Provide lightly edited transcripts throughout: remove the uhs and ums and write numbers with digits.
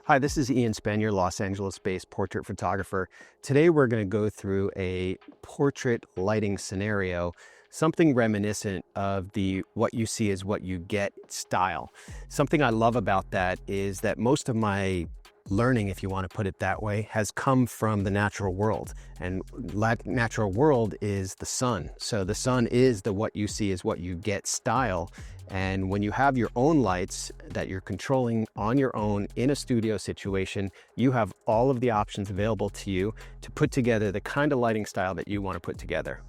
Hi, this is Ian Spen, your Los Angeles-based portrait photographer. Today we're going to go through a portrait lighting scenario, something reminiscent of the what you see is what you get style. Something I love about that is that most of my learning, if you want to put it that way, has come from the natural world. And natural world is the sun. So the sun is the what you see is what you get style. And when you have your own lights that you're controlling on your own in a studio situation, you have all of the options available to you to put together the kind of lighting style that you want to put together.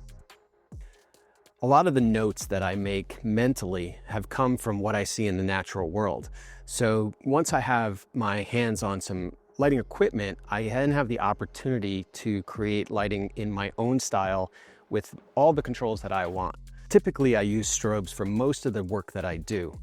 A lot of the notes that I make mentally have come from what I see in the natural world. So once I have my hands on some lighting equipment, I then have the opportunity to create lighting in my own style with all the controls that I want. Typically, I use strobes for most of the work that I do.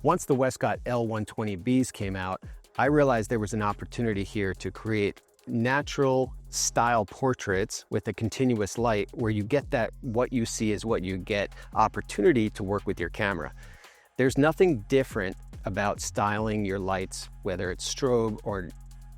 Once the Westcott L120Bs came out, I realized there was an opportunity here to create natural style portraits with a continuous light where you get that what you see is what you get opportunity to work with your camera. There's nothing different about styling your lights, whether it's strobe or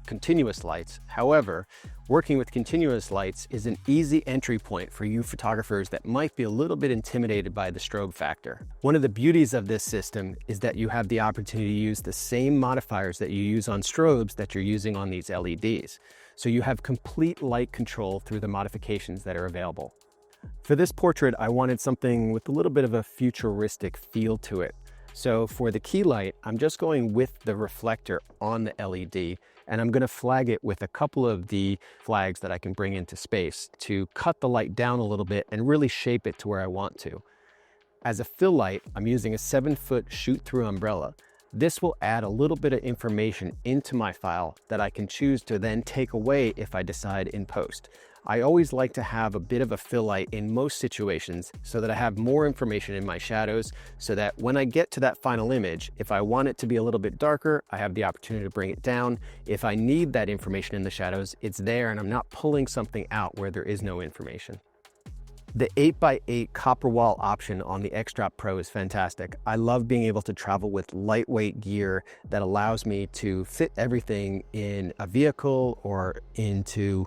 continuous lights. However, working with continuous lights is an easy entry point for you photographers that might be a little bit intimidated by the strobe factor. One of the beauties of this system is that you have the opportunity to use the same modifiers that you use on strobes that you're using on these LEDs. So you have complete light control through the modifications that are available. For this portrait, I wanted something with a little bit of a futuristic feel to it. So for the key light, I'm just going with the reflector on the LED, and I'm going to flag it with a couple of the flags that I can bring into space to cut the light down a little bit and really shape it to where I want to. As a fill light, I'm using a 7-foot shoot-through umbrella. This will add a little bit of information into my file that I can choose to then take away if I decide in post. I always like to have a bit of a fill light in most situations so that I have more information in my shadows so that when I get to that final image, if I want it to be a little bit darker, I have the opportunity to bring it down. If I need that information in the shadows, it's there and I'm not pulling something out where there is no information. The 8x8 copper wall option on the X-Drop Pro is fantastic. I love being able to travel with lightweight gear that allows me to fit everything in a vehicle or into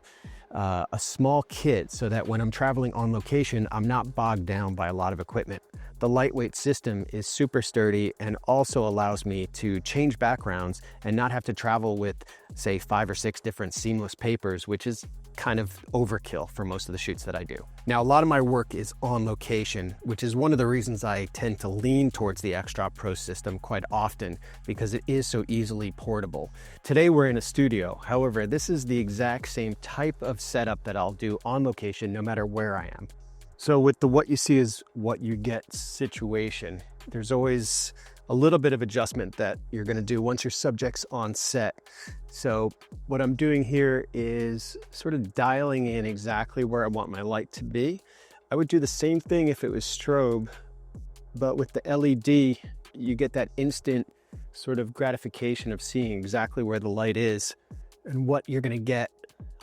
a small kit so that when I'm traveling on location, I'm not bogged down by a lot of equipment. The lightweight system is super sturdy and also allows me to change backgrounds and not have to travel with, say, 5 or 6 different seamless papers, which is kind of overkill for most of the shoots that I do. Now, a lot of my work is on location, which is one of the reasons I tend to lean towards the X-Drop Pro system quite often because it is so easily portable. Today we're in a studio. However, this is the exact same type of setup that I'll do on location no matter where I am. So with the what you see is what you get situation, there's always a little bit of adjustment that you're going to do once your subject's on set. So what I'm doing here is sort of dialing in exactly where I want my light to be. I would do the same thing if it was strobe, but with the LED, you get that instant sort of gratification of seeing exactly where the light is and what you're going to get.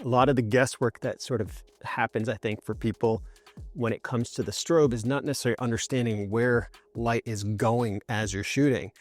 A lot of the guesswork that sort of happens, I think, for people when it comes to the strobe is not necessarily understanding where light is going as you're shooting,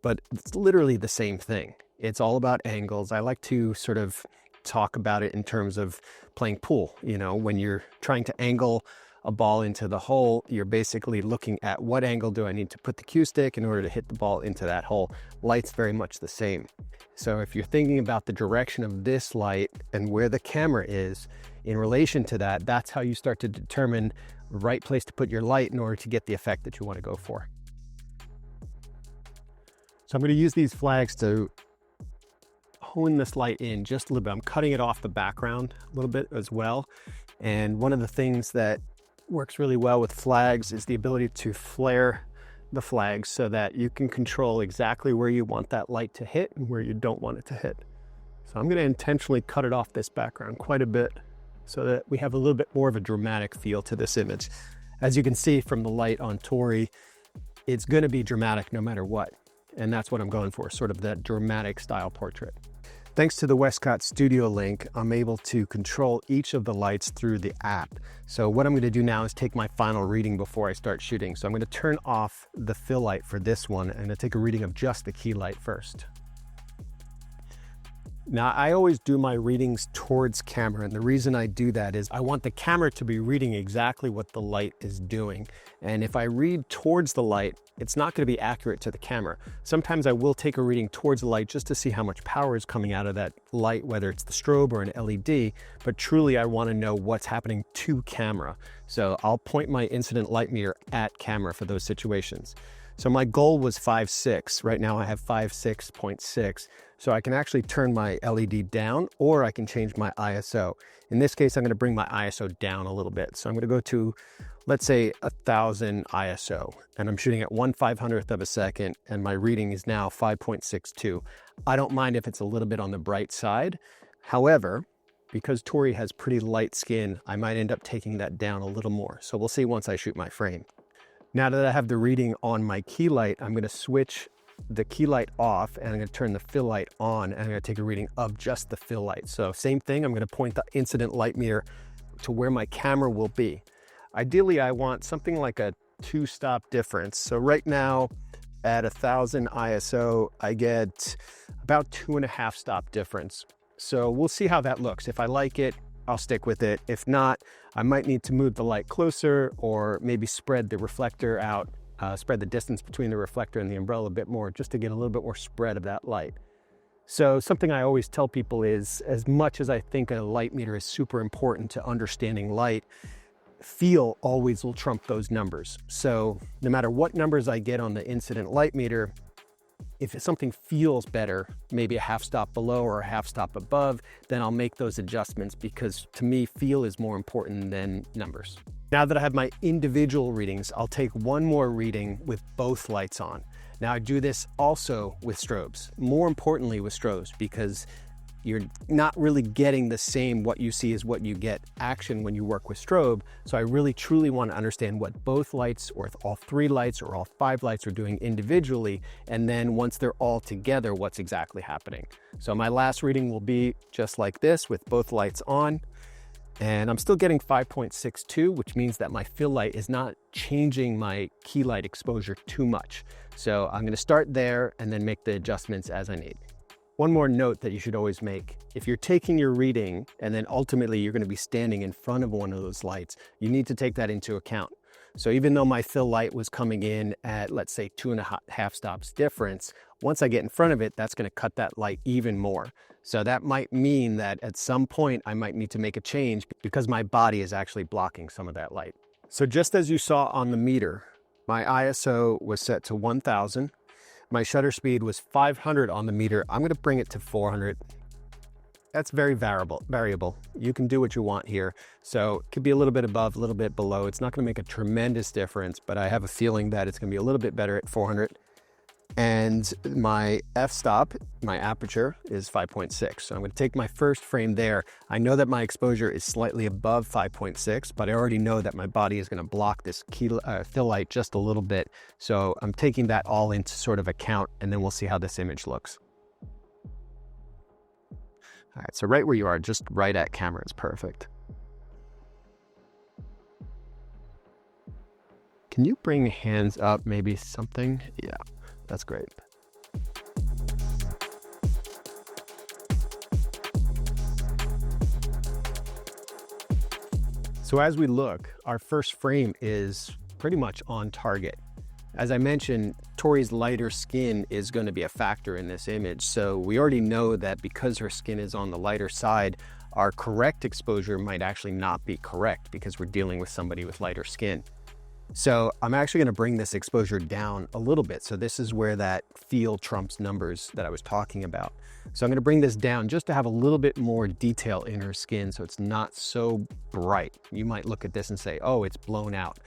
but it's literally the same thing. It's all about angles. I like to sort of talk about it in terms of playing pool. You know, when you're trying to angle a ball into the hole, you're basically looking at what angle do I need to put the cue stick in order to hit the ball into that hole. Light's very much the same. So if you're thinking about the direction of this light and where the camera is in relation to that, that's how you start to determine the right place to put your light in order to get the effect that you want to go for. So I'm going to use these flags to hone this light in just a little bit. I'm cutting it off the background a little bit as well. And one of the things that works really well with flags is the ability to flare the flags so that you can control exactly where you want that light to hit and where you don't want it to hit. So I'm going to intentionally cut it off this background quite a bit so that we have a little bit more of a dramatic feel to this image. As you can see from the light on Tori, it's going to be dramatic no matter what. And that's what I'm going for, sort of that dramatic style portrait. Thanks to the Westcott Studio Link, I'm able to control each of the lights through the app. So what I'm going to do now is take my final reading before I start shooting. So I'm going to turn off the fill light for this one and I'm going to take a reading of just the key light first. Now, I always do my readings towards camera, and the reason I do that is I want the camera to be reading exactly what the light is doing. And if I read towards the light, it's not going to be accurate to the camera. Sometimes I will take a reading towards the light just to see how much power is coming out of that light, whether it's the strobe or an LED, but truly I want to know what's happening to camera. So I'll point my incident light meter at camera for those situations. So my goal was 5.6. Right now I have 5.6.6. So I can actually turn my LED down, or I can change my ISO. In this case, I'm going to bring my ISO down a little bit. So I'm going to go to, let's say, 1000 ISO, and I'm shooting at 1/500th of a second, and my reading is now 5.62. I don't mind if it's a little bit on the bright side. However, because Tori has pretty light skin, I might end up taking that down a little more. So we'll see once I shoot my frame. Now that I have the reading on my key light, I'm going to switch the key light off, and I'm going to turn the fill light on, and I'm going to take a reading of just the fill light. So same thing, I'm going to point the incident light meter to where my camera will be. Ideally, I want something like a 2-stop difference. So right now at 1000 ISO, I get about 2.5 stop difference. So we'll see how that looks. If I like it, I'll stick with it. If not, I might need to move the light closer, or maybe spread the reflector out, spread the distance between the reflector and the umbrella a bit more, just to get a little bit more spread of that light. So something I always tell people is, as much as I think a light meter is super important to understanding light, feel always will trump those numbers. So no matter what numbers I get on the incident light meter, if something feels better, maybe a 1/2 stop below or a 1/2 stop above, then I'll make those adjustments, because to me, feel is more important than numbers. Now that I have my individual readings, I'll take one more reading with both lights on. Now I do this also with strobes, more importantly with strobes, because you're not really getting the same what you see is what you get action when you work with strobe. So I really truly want to understand what both lights, or if all 3 lights or all 5 lights are doing individually. And then once they're all together, what's exactly happening. So my last reading will be just like this with both lights on. And I'm still getting 5.62, which means that my fill light is not changing my key light exposure too much. So I'm going to start there and then make the adjustments as I need. One more note that you should always make: if you're taking your reading and then ultimately you're going to be standing in front of one of those lights, you need to take that into account. So even though my fill light was coming in at, let's say, 2.5 stops difference, once I get in front of it, that's going to cut that light even more. So that might mean that at some point I might need to make a change, because my body is actually blocking some of that light. So just as you saw on the meter, my ISO was set to 1000. My shutter speed was 500 on the meter. I'm going to bring it to 400. That's very variable. You can do what you want here. So it could be a little bit above, a little bit below. It's not going to make a tremendous difference, but I have a feeling that it's going to be a little bit better at 400. And my f-stop, my aperture, is 5.6. So I'm going to take my first frame there. I know that my exposure is slightly above 5.6, but I already know that my body is going to block this fill light just a little bit. So I'm taking that all into sort of account, and then we'll see how this image looks. All right, so right where you are, just right at camera is perfect. Can you bring hands up, maybe something? Yeah. That's great. So as we look, our first frame is pretty much on target. As I mentioned, Tori's lighter skin is going to be a factor in this image. So we already know that because her skin is on the lighter side, our correct exposure might actually not be correct, because we're dealing with somebody with lighter skin. So I'm actually going to bring this exposure down a little bit. So this is where that feel trumps numbers that I was talking about. So I'm going to bring this down just to have a little bit more detail in her skin, so it's not so bright. You might look at this and say, oh, it's blown out.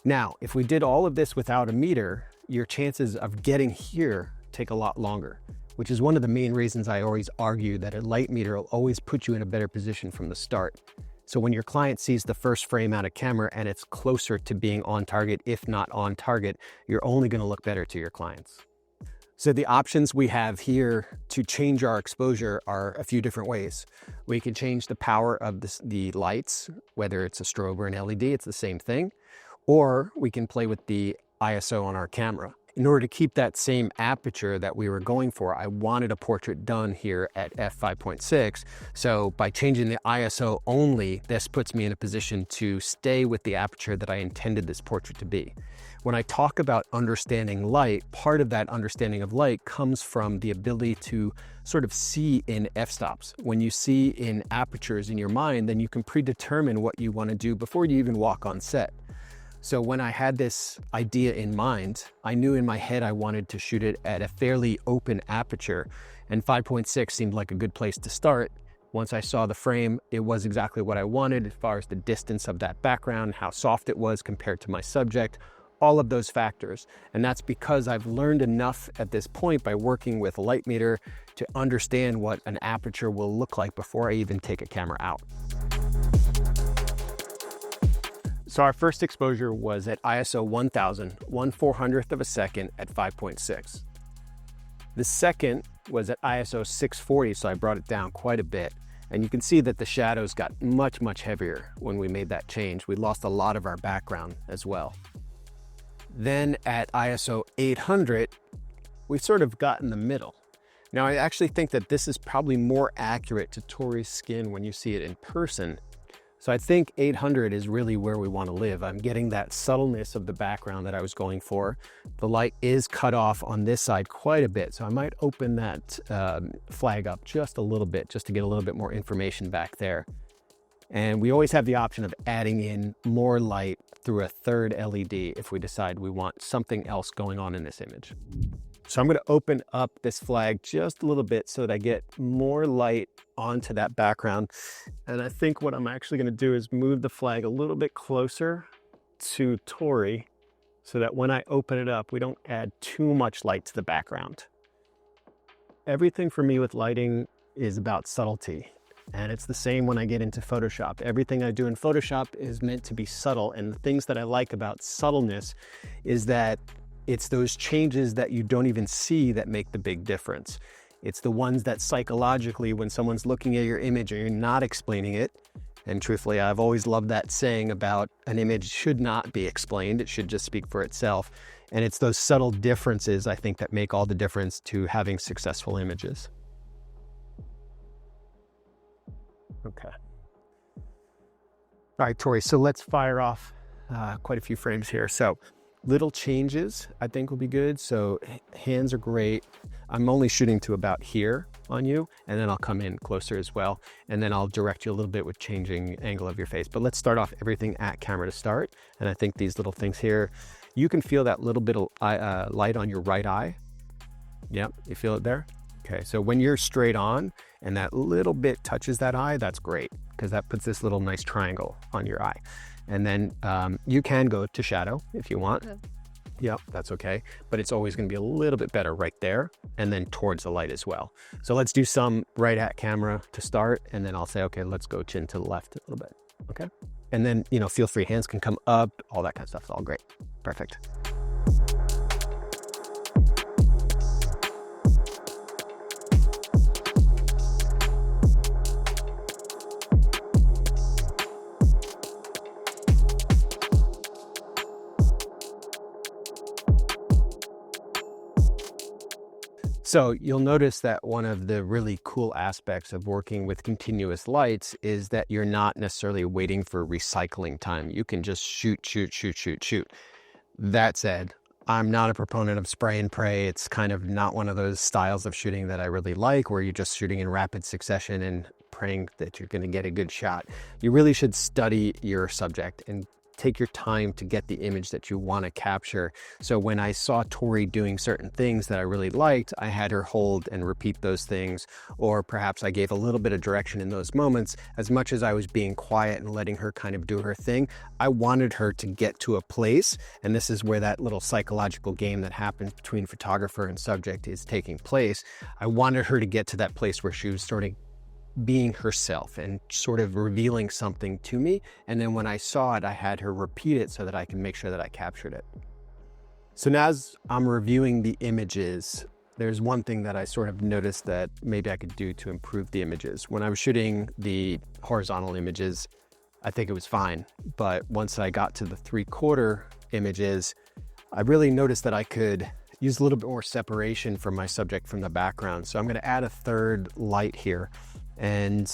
Now, if we did all of this without a meter, your chances of getting here take a lot longer, which is one of the main reasons I always argue that a light meter will always put you in a better position from the start. So when your client sees the first frame out of camera and it's closer to being on target, if not on target, you're only going to look better to your clients. So the options we have here to change our exposure are a few different ways. We can change the power of the lights, whether it's a strobe or an LED, it's the same thing. Or we can play with the ISO on our camera. In order to keep that same aperture that we were going for, I wanted a portrait done here at f5.6. So by changing the ISO only, this puts me in a position to stay with the aperture that I intended this portrait to be. When I talk about understanding light, part of that understanding of light comes from the ability to sort of see in f-stops. When you see in apertures in your mind, then you can predetermine what you want to do before you even walk on set. So when I had this idea in mind, I knew in my head I wanted to shoot it at a fairly open aperture, and 5.6 seemed like a good place to start. Once I saw the frame, it was exactly what I wanted as far as the distance of that background, how soft it was compared to my subject, all of those factors. And that's because I've learned enough at this point by working with a light meter to understand what an aperture will look like before I even take a camera out. So our first exposure was at ISO 1000, 1/400th of a second at 5.6. The second was at ISO 640, so I brought it down quite a bit. And you can see that the shadows got much, much heavier when we made that change. We lost a lot of our background as well. Then at ISO 800, we sort of got in the middle. Now I actually think that this is probably more accurate to Tori's skin when you see it in person. So I think 800 is really where we want to live. I'm getting that subtleness of the background that I was going for. The light is cut off on this side quite a bit, so I might open that flag up just a little bit, just to get a little bit more information back there. And we always have the option of adding in more light through a third LED if we decide we want something else going on in this image. So I'm going to open up this flag just a little bit so that I get more light onto that background. And I think what I'm actually going to do is move the flag a little bit closer to Tori so that when I open it up, we don't add too much light to the background. Everything for me with lighting is about subtlety. And it's the same when I get into Photoshop. Everything I do in Photoshop is meant to be subtle. And the things that I like about subtleness is that it's those changes that you don't even see that make the big difference. It's the ones that psychologically, when someone's looking at your image and you're not explaining it, and truthfully, I've always loved that saying about an image should not be explained, it should just speak for itself. And it's those subtle differences, I think, that make all the difference to having successful images. Okay. All right, Tori, so let's fire off quite a few frames here. So little changes I think will be good. So hands are great. I'm only shooting to about here on you, and then I'll come in closer as well. And then I'll direct you a little bit with changing angle of your face. But let's start off everything at camera to start. And I think these little things here, you can feel that little bit of light on your right eye. Yep, you feel it there? Okay, so when you're straight on and that little bit touches that eye, that's great, because that puts this little nice triangle on your eye. And then you can go to shadow if you want. Okay. Yep, that's okay. But it's always gonna be a little bit better right there and then towards the light as well. So let's do some right at camera to start, and then I'll say, okay, let's go chin to the left a little bit, okay? And then, you know, feel free, hands can come up, all that kind of stuff, it's all great. Perfect. So you'll notice that one of the really cool aspects of working with continuous lights is that you're not necessarily waiting for recycling time. You can just shoot. That said, I'm not a proponent of spray and pray. It's kind of not one of those styles of shooting that I really like, where you're just shooting in rapid succession and praying that you're going to get a good shot. You really should study your subject and take your time to get the image that you want to capture. So when I saw Tori doing certain things that I really liked, I had her hold and repeat those things, or perhaps I gave a little bit of direction in those moments. As much as I was being quiet and letting her kind of do her thing, I wanted her to get to a place, and this is where that little psychological game that happens between photographer and subject is taking place. I wanted her to get to that place where she was sort of being herself and sort of revealing something to me. And then when I saw it, I had her repeat it so that I can make sure that I captured it. So now as I'm reviewing the images, there's one thing that I sort of noticed that maybe I could do to improve the images. When I was shooting the horizontal images, I think it was fine. But once I got to the 3/4 images, I really noticed that I could use a little bit more separation from my subject from the background. So I'm going to add a third light here. And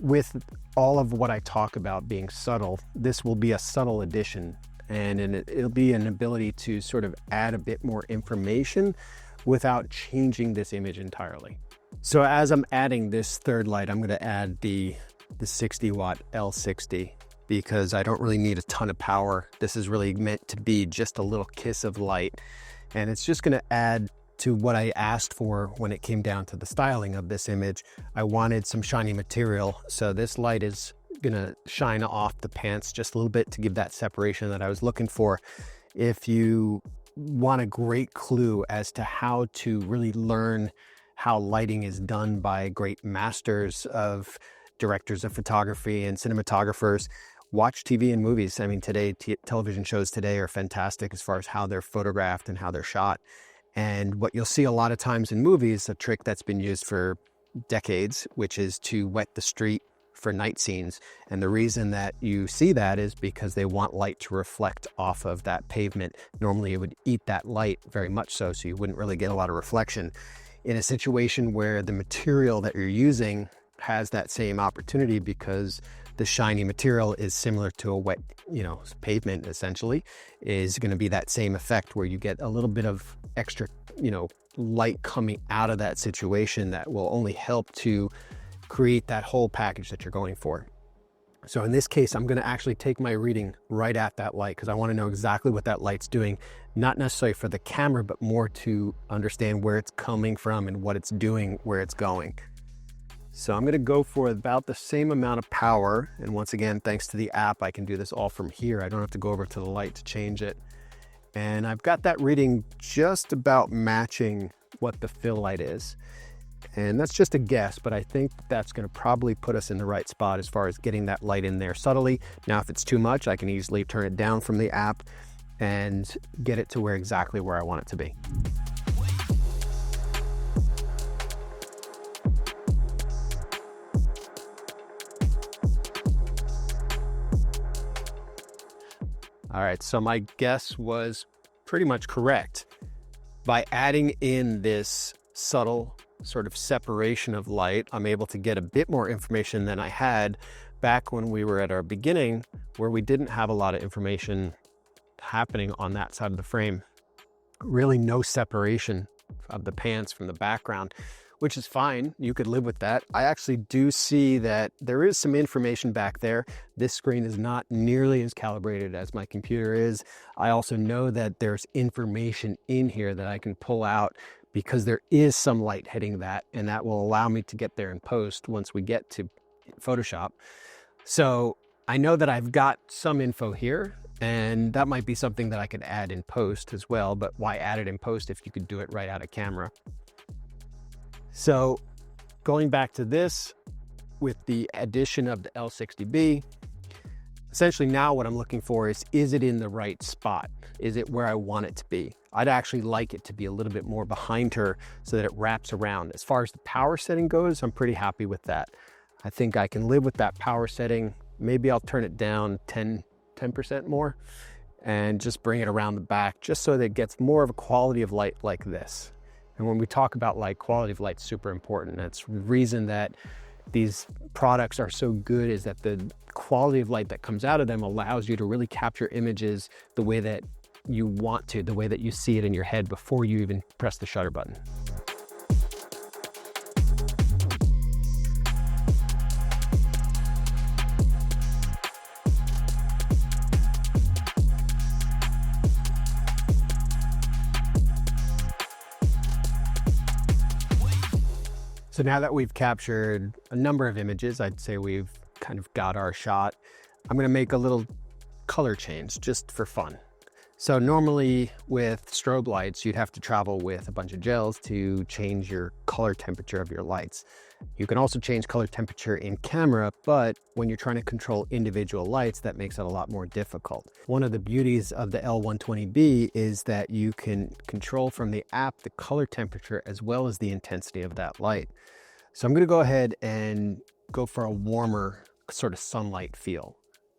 with all of what I talk about being subtle, this will be a subtle addition, and it'll be an ability to sort of add a bit more information without changing this image entirely. So as I'm adding this third light, I'm going to add the 60 watt L60 because I don't really need a ton of power. This is really meant to be just a little kiss of light, and it's just going to add to what I asked for when it came down to the styling of this image. I wanted some shiny material, so this light is gonna shine off the pants just a little bit to give that separation that I was looking for. If you want a great clue as to how to really learn how lighting is done by great masters of directors of photography and cinematographers, watch TV and movies. I mean, today, television shows today are fantastic as far as how they're photographed and how they're shot. And what you'll see a lot of times in movies, a trick that's been used for decades, which is to wet the street for night scenes. And the reason that you see that is because they want light to reflect off of that pavement. Normally it would eat that light very much so you wouldn't really get a lot of reflection. In a situation where the material that you're using has that same opportunity, because the shiny material is similar to a wet, pavement, essentially, is going to be that same effect where you get a little bit of extra, light coming out of that situation that will only help to create that whole package that you're going for. So in this case, I'm going to actually take my reading right at that light because I want to know exactly what that light's doing, not necessarily for the camera, but more to understand where it's coming from and what it's doing, where it's going. So I'm going to go for about the same amount of power. And once again, thanks to the app, I can do this all from here. I don't have to go over to the light to change it. And I've got that reading just about matching what the fill light is. And that's just a guess, but I think that's going to probably put us in the right spot as far as getting that light in there subtly. Now, if it's too much, I can easily turn it down from the app and get it to exactly where I want it to be. All right, so my guess was pretty much correct. By adding in this subtle sort of separation of light, I'm able to get a bit more information than I had back when we were at our beginning, where we didn't have a lot of information happening on that side of the frame. Really no separation of the pants from the background, which is fine. You could live with that. I actually do see that there is some information back there. This screen is not nearly as calibrated as my computer is. I also know that there's information in here that I can pull out because there is some light hitting that, and that will allow me to get there in post once we get to Photoshop. So I know that I've got some info here, and that might be something that I could add in post as well, but why add it in post if you could do it right out of camera? So going back to this with the addition of the L60B, essentially now what I'm looking for is it in the right spot? Is it where I want it to be? I'd actually like it to be a little bit more behind her so that it wraps around. As far as the power setting goes, I'm pretty happy with that. I think I can live with that power setting. Maybe I'll turn it down 10% more and just bring it around the back just so that it gets more of a quality of light like this. And when we talk about light, quality of light's super important. That's the reason that these products are so good, is that the quality of light that comes out of them allows you to really capture images the way that you want to, the way that you see it in your head before you even press the shutter button. So now that we've captured a number of images, I'd say we've kind of got our shot. I'm going to make a little color change just for fun. So normally with strobe lights, you'd have to travel with a bunch of gels to change your color temperature of your lights. You can also change color temperature in camera, but when you're trying to control individual lights, that makes it a lot more difficult. One of the beauties of the L120B is that you can control from the app the color temperature as well as the intensity of that light. So I'm going to go ahead and go for a warmer sort of sunlight feel.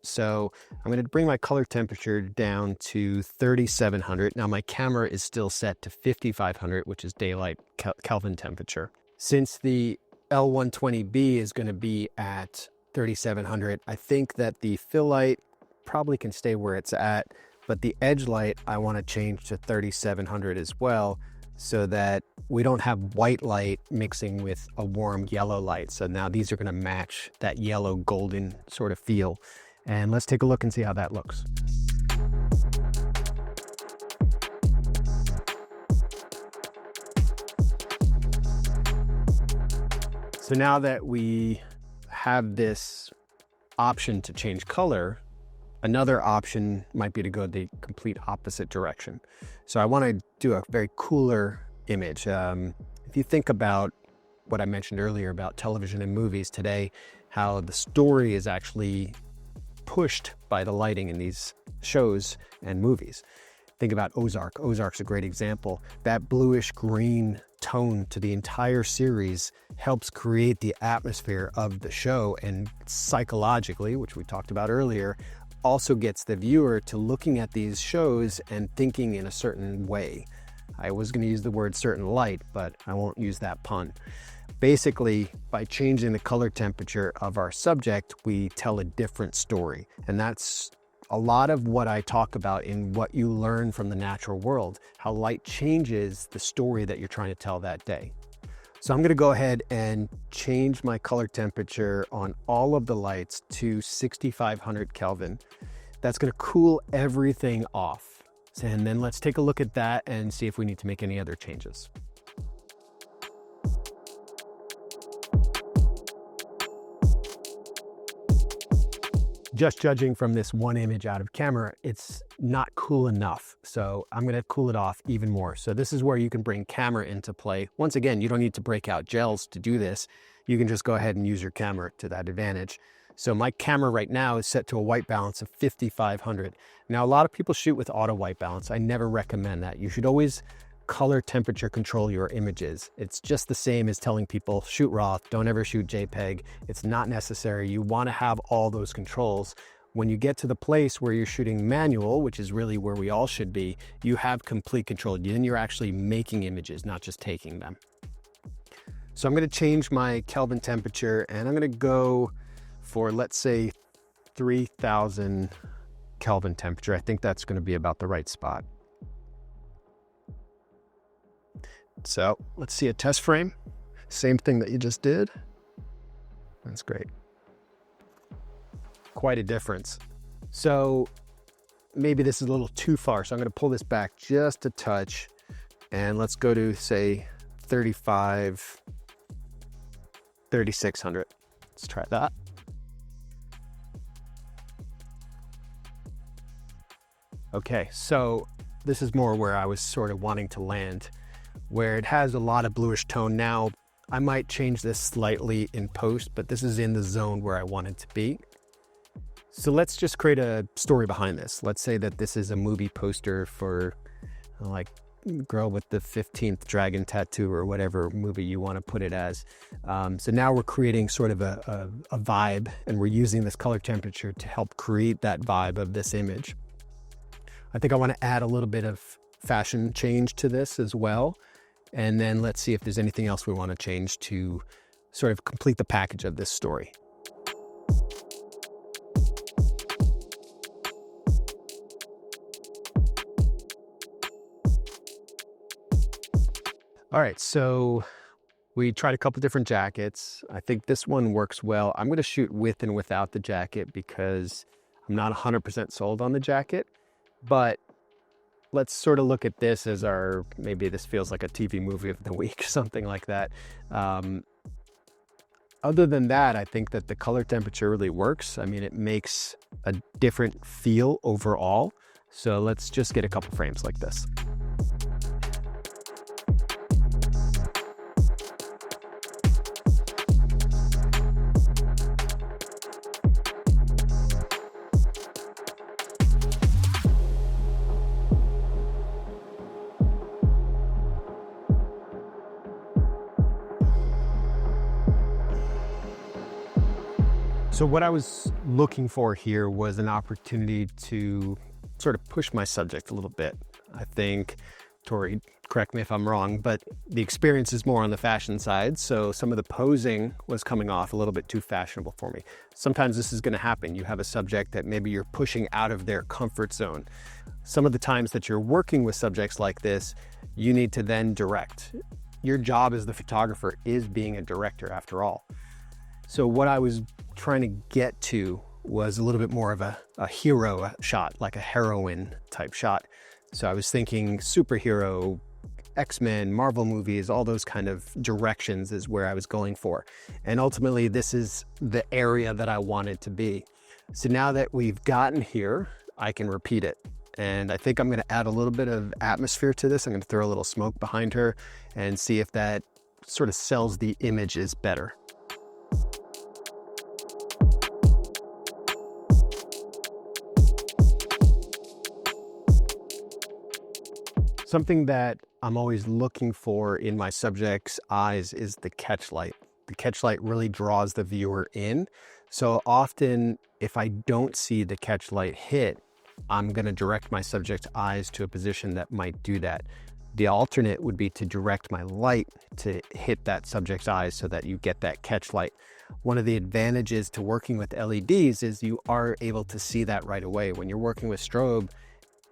So I'm going to bring my color temperature down to 3700. Now my camera is still set to 5500, which is daylight Kelvin temperature. Since the L120B is going to be at 3700, I think that the fill light probably can stay where it's at, but the edge light I want to change to 3700 as well, so that we don't have white light mixing with a warm yellow light. So now these are going to match that yellow golden sort of feel. And let's take a look and see how that looks. So now that we have this option to change color, another option might be to go the complete opposite direction. So I want to do a very cooler image. If you think about what I mentioned earlier about television and movies today, how the story is actually pushed by the lighting in these shows and movies. Think about Ozark. Ozark's a great example. That bluish green tone to the entire series helps create the atmosphere of the show, and psychologically, which we talked about earlier, also gets the viewer to looking at these shows and thinking in a certain way. I was going to use the word certain light, but I won't use that pun. Basically, by changing the color temperature of our subject, we tell a different story. And that's a lot of what I talk about in what you learn from the natural world, how light changes the story that you're trying to tell that day. So I'm going to go ahead and change my color temperature on all of the lights to 6500 Kelvin. That's going to cool everything off. And then let's take a look at that and see if we need to make any other changes. Just judging from this one image out of camera, it's not cool enough. So I'm going to cool it off even more. So this is where you can bring camera into play. Once again, you don't need to break out gels to do this. You can just go ahead and use your camera to that advantage. So my camera right now is set to a white balance of 5500. Now, a lot of people shoot with auto white balance. I never recommend that. You should always color temperature control your images. It's just the same as telling people shoot RAW, don't ever shoot JPEG. It's not necessary. You want to have all those controls. When you get to the place where you're shooting manual, which is really where we all should be, you have complete control. Then you're actually making images, not just taking them. So I'm going to change my Kelvin temperature and I'm going to go for, let's say, 3000 Kelvin temperature. I think that's going to be about the right spot. So let's see a test frame. Same thing that you just did. That's great. Quite a difference. So maybe this is a little too far. So I'm going to pull this back just a touch and let's go to, say, 3600. Let's try that. Okay, so this is more where I was sort of wanting to land, where it has a lot of bluish tone. Now, I might change this slightly in post, but this is in the zone where I want it to be. So let's just create a story behind this. Let's say that this is a movie poster for like Girl with the 15th Dragon Tattoo or whatever movie you want to put it as. So now we're creating sort of a vibe, and we're using this color temperature to help create that vibe of this image. I think I want to add a little bit of fashion change to this as well. And then let's see if there's anything else we want to change to sort of complete the package of this story. All right, so we tried a couple different jackets. I think this one works well. I'm going to shoot with and without the jacket because I'm not 100% sold on the jacket. But let's sort of look at this as our, maybe this feels like a TV movie of the week, something like that. Other than that, I think that the color temperature really works. I mean, it makes a different feel overall. So let's just get a couple frames like this. So what I was looking for here was an opportunity to sort of push my subject a little bit. I think, Tori, correct me if I'm wrong, but the experience is more on the fashion side. So some of the posing was coming off a little bit too fashionable for me. Sometimes this is going to happen. You have a subject that maybe you're pushing out of their comfort zone. Some of the times that you're working with subjects like this, you need to then direct. Your job as the photographer is being a director after all. So what I was trying to get to was a little bit more of a hero shot, like a heroine type shot. So I was thinking superhero, X-Men, Marvel movies, all those kind of directions is where I was going for. And ultimately, this is the area that I wanted to be. So now that we've gotten here, I can repeat it. And I think I'm going to add a little bit of atmosphere to this. I'm going to throw a little smoke behind her and see if that sort of sells the images better. Something that I'm always looking for in my subject's eyes is the catch light. The catch light really draws the viewer in. So often, if I don't see the catch light hit, I'm going to direct my subject's eyes to a position that might do that. The alternate would be to direct my light to hit that subject's eyes so that you get that catch light. One of the advantages to working with LEDs is you are able to see that right away. When you're working with strobe,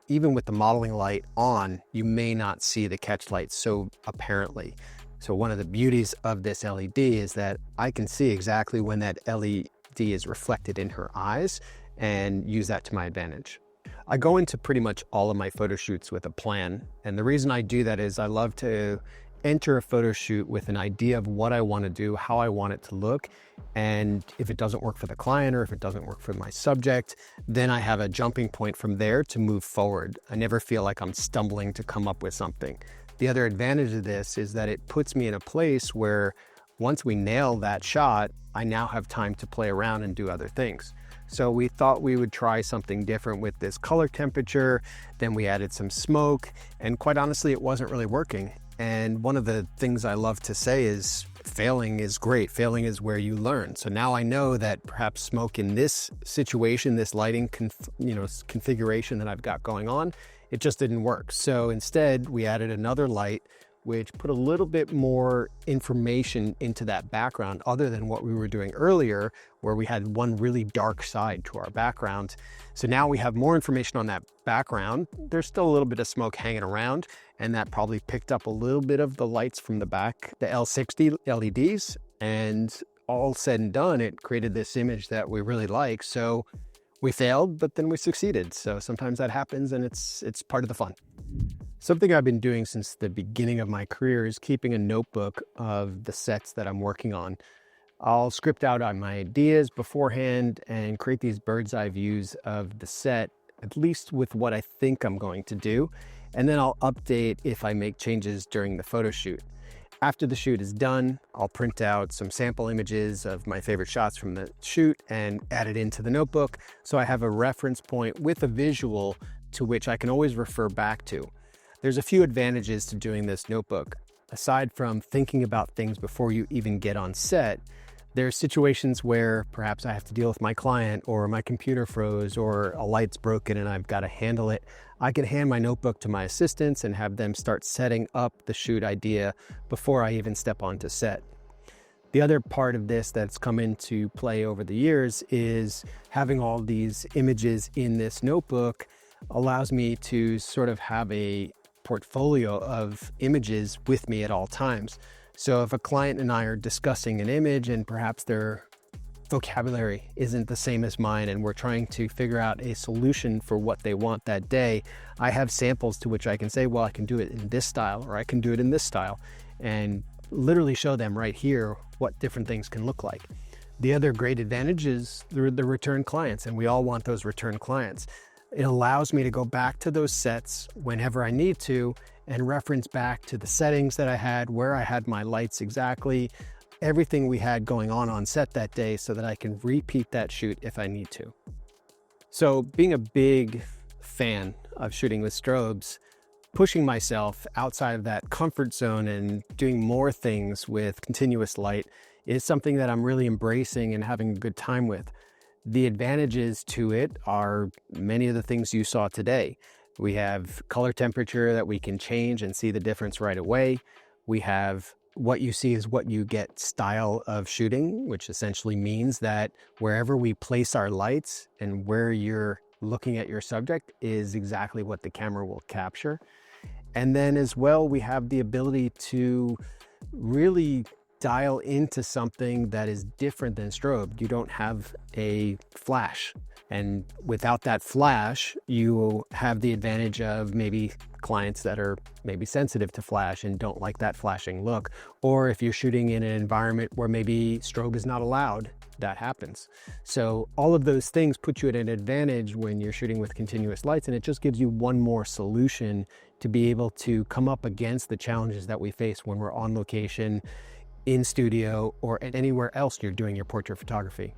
even with the modeling light on, you may not see the catch light so apparently. So one of the beauties of this LED is that I can see exactly when that LED is reflected in her eyes and use that to my advantage. I go into pretty much all of my photo shoots with a plan. And the reason I do that is I love to enter a photo shoot with an idea of what I want to do, how I want it to look. And if it doesn't work for the client or if it doesn't work for my subject, then I have a jumping point from there to move forward. I never feel like I'm stumbling to come up with something. The other advantage of this is that it puts me in a place where once we nail that shot, I now have time to play around and do other things. So we thought we would try something different with this color temperature. Then we added some smoke, and quite honestly, it wasn't really working. And one of the things I love to say is failing is great. Failing is where you learn. So now I know that perhaps smoke in this situation, this lighting configuration that I've got going on, it just didn't work. So instead we added another light, which put a little bit more information into that background other than what we were doing earlier, where we had one really dark side to our background. So now we have more information on that background. There's still a little bit of smoke hanging around, and that probably picked up a little bit of the lights from the back, the L60 LEDs, and all said and done, it created this image that we really like. So we failed, but then we succeeded. So sometimes that happens, and it's part of the fun. Something I've been doing since the beginning of my career is keeping a notebook of the sets that I'm working on. I'll script out on my ideas beforehand and create these bird's eye views of the set, at least with what I think I'm going to do. And then I'll update if I make changes during the photo shoot. After the shoot is done, I'll print out some sample images of my favorite shots from the shoot and add it into the notebook. So I have a reference point with a visual to which I can always refer back to. There's a few advantages to doing this notebook. Aside from thinking about things before you even get on set, there are situations where perhaps I have to deal with my client or my computer froze or a light's broken and I've got to handle it. I can hand my notebook to my assistants and have them start setting up the shoot idea before I even step onto set. The other part of this that's come into play over the years is having all these images in this notebook allows me to sort of have a portfolio of images with me at all times. So if a client and I are discussing an image and perhaps their vocabulary isn't the same as mine and we're trying to figure out a solution for what they want that day, I have samples to which I can say, well, I can do it in this style or I can do it in this style, and literally show them right here what different things can look like. The other great advantage is the return clients, and we all want those return clients. It allows me to go back to those sets whenever I need to and reference back to the settings that I had, where I had my lights exactly, everything we had going on set that day so that I can repeat that shoot if I need to. So being a big fan of shooting with strobes, pushing myself outside of that comfort zone and doing more things with continuous light is something that I'm really embracing and having a good time with. The advantages to it are many of the things you saw today. We have color temperature that we can change and see the difference right away. We have what you see is what you get style of shooting, which essentially means that wherever we place our lights and where you're looking at your subject is exactly what the camera will capture. And then as well, we have the ability to really dial into something that is different than strobe. You don't have a flash. And without that flash, you have the advantage of maybe clients that are maybe sensitive to flash and don't like that flashing look. Or if you're shooting in an environment where maybe strobe is not allowed, that happens. So all of those things put you at an advantage when you're shooting with continuous lights, and it just gives you one more solution to be able to come up against the challenges that we face when we're on location, in studio, or anywhere else you're doing your portrait photography.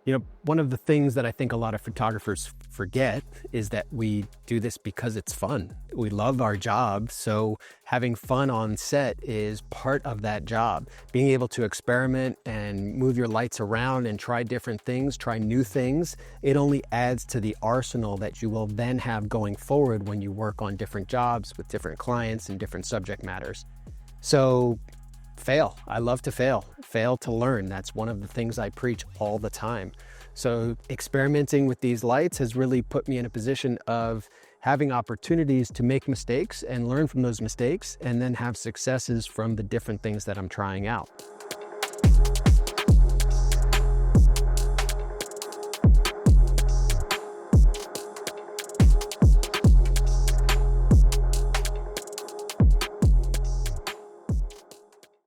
You know, one of the things that I think a lot of photographers forget is that we do this because it's fun. We love our job, so having fun on set is part of that job. Being able to experiment and move your lights around and try different things, try new things, it only adds to the arsenal that you will then have going forward when you work on different jobs with different clients and different subject matters. So fail. I love to fail. Fail to learn. That's one of the things I preach all the time. So experimenting with these lights has really put me in a position of having opportunities to make mistakes and learn from those mistakes, and then have successes from the different things that I'm trying out.